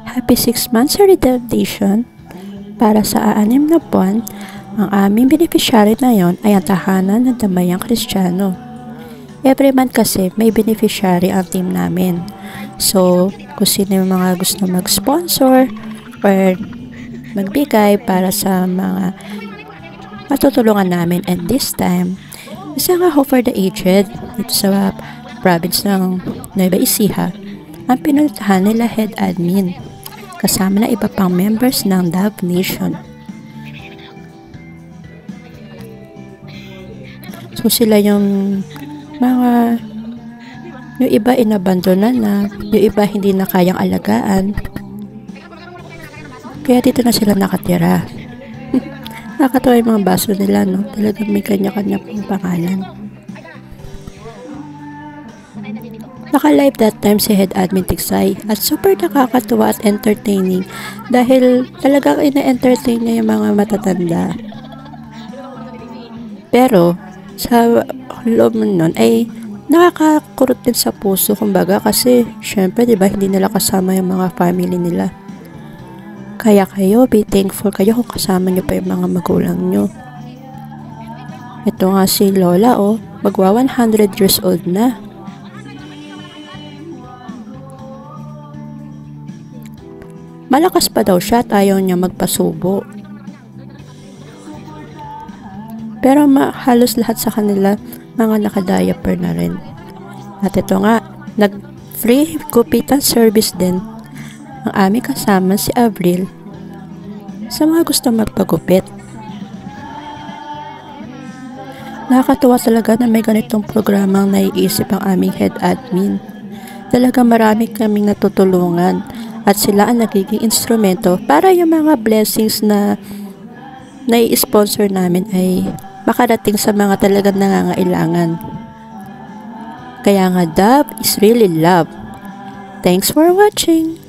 Happy 6 months redemption para sa 6 na buwan. Ang aming beneficiary na yon ay ang tahanan ng Damayang Kristiyano. Every month kasi may beneficiary ang team namin. So, kung sino yung mga gusto mag-sponsor or magbigay para sa mga matutulungan namin, and this time, isang ako for the aged dito sa province ng Nueva Ecija ang pinuntahan nila head admin kasama na iba pang members ng Dove Nation. So sila yung mga yung iba inabandona na, yung iba hindi na kayang alagaan, kaya dito na sila nakatira. Nakakatawa yung mga baso nila, no? Talagang may kanya-kanya pong pangalan. Naka-live that time si Head Admin Tiksay at super nakakatuwa at entertaining dahil talagang ina-entertain niya yung mga matatanda. Pero sa loob nun ay nakakakurot din sa puso, kumbaga, kasi syempre diba hindi nila kasama yung mga family nila. Kaya kayo, be thankful kayo kung kasama nyo pa yung mga magulang nyo. Ito nga si Lola, magwa 100 years old na. Malakas pa daw siya at ayaw niya magpasubo. Pero halos lahat sa kanila mga naka-diaper na rin. At ito nga, nag-free gupitan service din ang aming kasama si Avril sa mga gusto magpagupit. Nakakatuwa talaga na may ganitong programang naiisip ang aming head admin. Talaga marami kaming natutulungan at sila ang nagiging instrumento para yung mga blessings na nai-sponsor namin ay makarating sa mga talagang nangangailangan. Kaya nga, Dove is really love. Thanks for watching!